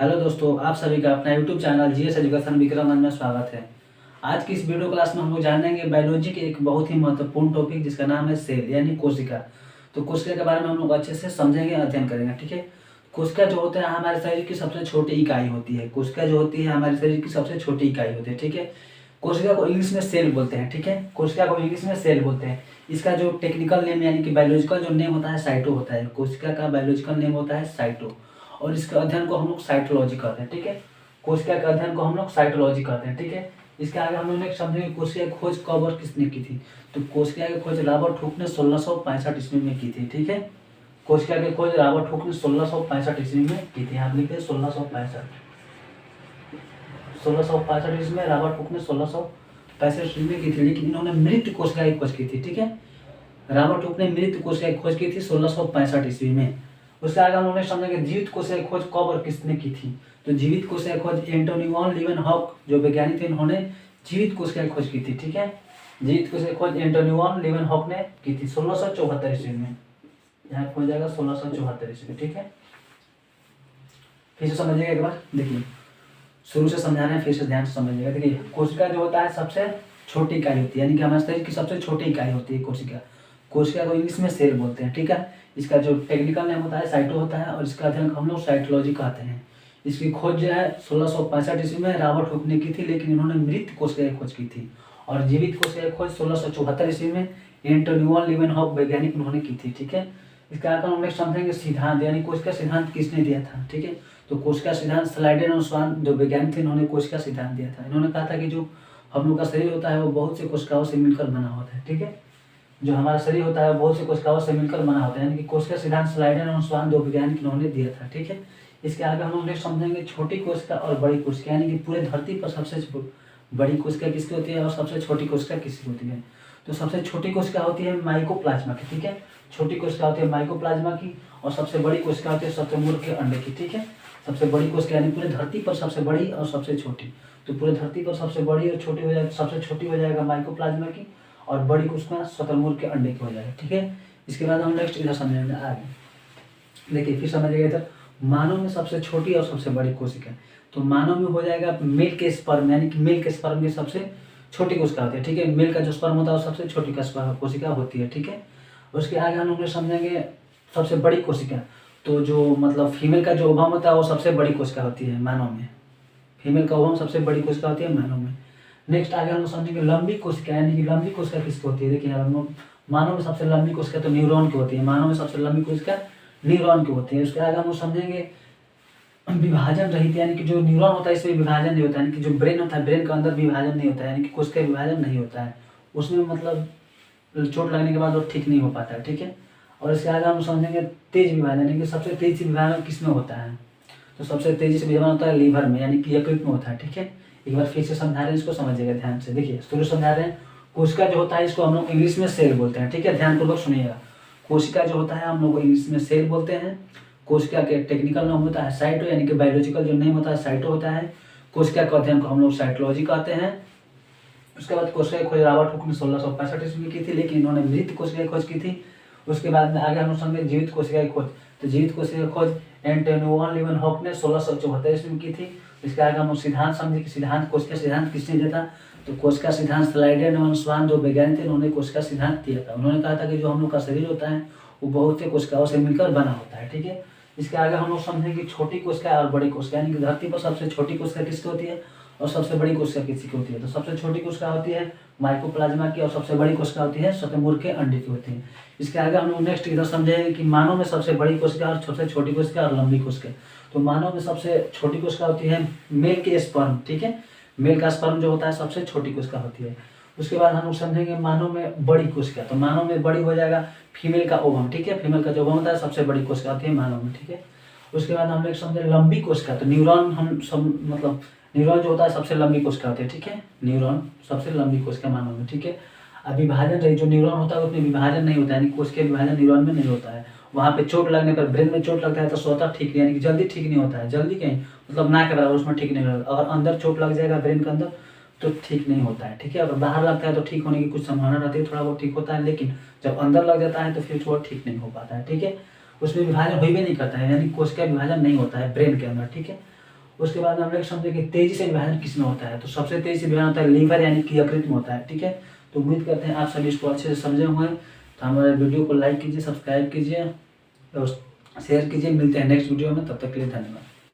Hello दोस्तों, आप सभी का अपना YouTube channel GS education Vikram में स्वागत है। आज की इस वीडियो क्लास में हम लोग जानेंगे बायोलॉजी के एक बहुत ही महत्वपूर्ण टॉपिक जिसका नाम है सेल यानी कोशिका। तो कोशिका के बारे में हम लोग अच्छे से समझेंगे, अध्ययन करेंगे। ठीक है। कोशिका जो होता है हमारे शरीर की सबसे छोटी इकाई होती है। कोशिका जो होती है हमारे शरीर की सबसे छोटी इकाई होती है। ठीक है। कोशिका को इंग्लिश में सेल बोलते हैं। ठीक है। कोशिका को इंग्लिश में सेल बोलते हैं। इसका जो टेक्निकल नेम यानी कि बायोलॉजिकल जो नेम होता है साइटो होता है। कोशिका का बायोलॉजिकल नेम होता है साइटो और इसके अध्ययन को हम लोग साइटोलॉजी कहते हैं। ठीक है। कोशिका के अध्ययन को हम लोग साइटोलॉजी कहते हैं। ठीक है। इसके आगे हम लोग ने समझेंगे कोशिका की खोज कब और किसने की थी। तो कोशिका की खोज रॉबर्ट हुक ने 1665 ईस्वी में की थी। ठीक है। कोशिका की खोज रॉबर्ट हुक ने 1665 ईस्वी में की थी। यहाँ लिखे 1665 ईस्वी में रॉबर्ट हुक ने 1665 ईस्वी में की थी। लेकिन इन्होंने मृत कोशिका की खोज की थी। ठीक है। रॉबर्ट हुक ने मृत कोशिका की खोज की थी 1665 ईस्वी में। उसके आगे हम लोग समझेंगे जीवित कोशिका की खोज कब और किसने की थी। तो जीवित कोशिका की खोज एंटोनी वॉन लीवेनहॉक जो वैज्ञानिक थे, इन्होंने जीवित कोशिका की खोज की थी। ठीक है। जीवित कोशिका की खोज एंटोनी वॉन लीवेनहॉक ने की थी 1674 ईस्वी में। यहाँ खोज जाएगा 1674 ईस्वी। ठीक है। फिर से समझिएगा एक बार, देखिए शुरू से समझा रहे हैं, फिर से ध्यान से समझिएगा। देखिए कोशिका जो होता है सबसे छोटी इकाई होती है, यानी कि हमारे शरीर की सबसे छोटी इकाई होती है कोशिका। कोशिका को इंग्लिश में सेल बोलते हैं। ठीक है। इसका जो टेक्निकल नेम होता है साइटो होता है और इसका अध्ययन हम लोग साइटोलॉजी कहते हैं। इसकी खोज जो है 1665 ईस्वी में रॉबर्ट हुक ने की थी, लेकिन इन्होंने मृत कोशिका की खोज की थी। और जीवित कोशिका की खोज 1674 ईस्वी में एंटोनी वॉन लीवेनहॉक वैज्ञानिक उन्होंने की थी। ठीक है। इसका आगे हम लोग समझेंगे सिद्धांत, यानी कोशिका सिद्धांत किसने दिया था। ठीक है। तो कोशिका सिद्धांत स्लाइडेन और स्वान जो वैज्ञानिक थे, इन्होंने कोशिका सिद्धांत दिया था। इन्होंने कहा था कि जो हम लोग का शरीर होता है वो बहुत से कोशिकाओं से मिलकर बना होता है। ठीक है। जो हमारा शरीर होता है बहुत से कोशिकाओं से मिलकर बना होता है, यानी कि कोशिका सिद्धांत स्लाइडेन और स्वान दो वैज्ञानिक इन्होंने दिया था। ठीक है। इसके आगे हम लोग समझेंगे छोटी कोशिका और बड़ी कोशिका, यानी कि पूरे धरती पर सबसे बड़ी कोशिका किसकी होती है और सबसे छोटी कोशिका किसकी होती है। तो सबसे छोटी कोशिका होती है माइकोप्लाज्मा की। ठीक है। छोटी कोशिका होती है माइकोप्लाज्मा की और सबसे बड़ी कोशिका होती है शुतुरमुर्ग के अंडे की। ठीक है। सबसे बड़ी कोशिका यानी पूरे धरती पर सबसे बड़ी और सबसे छोटी। तो पूरे धरती पर सबसे बड़ी और छोटी हो जाएगी, सबसे छोटी हो जाएगा माइकोप्लाज्मा की और बड़ी कोशिका शुतुरमुर्ग के अंडे की हो जाएगी। ठीक है। इसके बाद हम नेक्स्ट इधर समझेंगे आगे। देखिए फिर समझिएगा इधर, मानव में सबसे छोटी और सबसे बड़ी कोशिका। तो मानव में हो जाएगा मेल के स्पर्म, यानी कि मेल के स्पर्म की सबसे छोटी कोशिका होती है। ठीक है। मेल का जो स्पर्म होता है वो सबसे छोटी कोशिका होती है। ठीक है। उसके आगे हम लोग समझेंगे सबसे बड़ी कोशिका। तो जो मतलब फीमेल का जो ओवम होता है वो सबसे बड़ी कोशिका होती है मानव में। फीमेल का ओवम सबसे बड़ी कोशिका होती है मानव में। नेक्स्ट आगे हम लोग समझेंगे लंबी कोशिका, यानी कि लंबी कोशिका किसकी होती है। देखिए हम लोग मानव में सबसे लंबी कोशिका तो न्यूरॉन की होती है। मानव में सबसे लंबी कोशिका न्यूरॉन की होती है। उसके आगे हम लोग समझेंगे विभाजन रहित, यानी कि जो न्यूरॉन होता है इसमें विभाजन नहीं होता है, यानी कि जो ब्रेन होता है ब्रेन के अंदर विभाजन नहीं होता है, यानी कि कोशिका विभाजन नहीं होता है उसमें, मतलब चोट लगने के बाद वो ठीक नहीं हो पाता है। ठीक है। और इसके आगे हम समझेंगे तेज विभाजन, यानी कि सबसे तेज विभाजन किसमें होता है। तो सबसे तेजी से विभाजन होता है लीवर में, यानी कि यकृत में होता है। ठीक है। एक बार फिर से समझा रहे हैं, इसको समझिएगा ध्यान से। देखिए शुरू समझा रहे हैं, कोशिका जो होता है इसको हम लोग इंग्लिश में सेल बोलते हैं। ठीक है। ध्यानपूर्वक सुनिएगा। कोशिका जो होता है हम लोग इंग्लिश में सेल बोलते हैं। कोशिका के टेक्निकल नाम होता है साइटो, यानी कि बायोलॉजिकल जो नेम होता है साइटो होता है। कोशिका के अध्ययन को हम लोग साइटोलॉजी कहते हैं। उसके बाद कोशिका की खोज रॉबर्ट हुक ने 1665 ईस्वी में की थी, लेकिन इन्होंने मृत कोशिका की खोज की थी। उसके बाद में आगे हम समझे जीवित कोशिका की खोज। तो जीवित कोशिका की खोज एंटोनी वॉन लीवेनहॉक ने 1674 ईस्वी में की थी। इसके आगे हम सिद्धांत समझे कि सिद्धांत कोशिका सिद्धांत किसने दिया था। तो कोशिका सिद्धांत स्लाइडेन और स्वान जो वैज्ञानिक थे, उन्होंने कोशिका सिद्धांत दिया था। उन्होंने कहा था कि जो हम लोग का शरीर होता है वो बहुत से कोशिकाओं से मिलकर बना होता है। ठीक है। इसके आगे हम लोग समझें कि छोटी कोशिका और बड़ी कोशिका, यानी कि धरती पर सबसे छोटी कोशिका किसकी होती है और सबसे बड़ी कोशिका किसकी होती है। तो सबसे छोटी कोशिका होती है माइकोप्लाज्मा की और सबसे बड़ी कोशिका होती है शुतुरमुर्ग के अंडे की होती है। इसके आगे हम लोग नेक्स्ट इधर समझेंगे कि मानव में सबसे बड़ी कोशिका और सबसे छोटी कोशिका और लंबी कोशिका। तो मानव में सबसे छोटी कोशिका होती है मेल के स्पर्म। ठीक है। मेल का स्पर्म जो होता है सबसे छोटी कोशिका होती है। उसके बाद हम लोग समझेंगे मानव में बड़ी कोशिका। तो मानव में बड़ी हो जाएगा फीमेल का ओवम। ठीक है। फीमेल का जो ओवम होता है सबसे बड़ी कोशिका होती है मानव में। ठीक है। उसके बाद हम लोग समझे लंबी कोशिका। तो न्यूरॉन हम सब मतलब न्यूरॉन जो होता है सबसे लंबी कोशिका होती है। ठीक है। न्यूरॉन सबसे लंबी कोशिका मानव में। ठीक है। अब विभाजन रही जो न्यूरॉन होता है उसमें विभाजन नहीं होता है, यानी कोशिका विभाजन न्यूरॉन में नहीं होता है। वहाँ पे चोट लगने पर ब्रेन में चोट लगता है तो स्वतः ठीक नहीं, यानी कि जल्दी ठीक नहीं होता है। जल्दी कहीं मतलब ना के बराबर उसमें ठीक नहीं होता। अगर अंदर चोट लग जाएगा ब्रेन के अंदर तो ठीक नहीं होता है। ठीक है। अगर बाहर लगता है तो ठीक होने की कुछ संभावना रहती है, थोड़ा बहुत ठीक होता है, लेकिन जब अंदर लग जाता है तो फिर थोड़ा ठीक नहीं हो पाता है। ठीक है। उसमें विभाजन हो भी नहीं करता है, यानी कोशिका विभाजन नहीं होता है ब्रेन के अंदर। ठीक है। उसके बाद हम लोग समझे कि तेजी से विभाजन किसमें होता है, तो सबसे तेजी से विभाजन होता है लीवर यानी कि यकृत में होता है। ठीक है, तो उम्मीद करते हैं आप सभी इसको अच्छे से समझे हुए हैं। तो हमारे वीडियो को लाइक कीजिए, सब्सक्राइब कीजिए और शेयर कीजिए। मिलते हैं नेक्स्ट वीडियो में, तब तक के लिए धन्यवाद।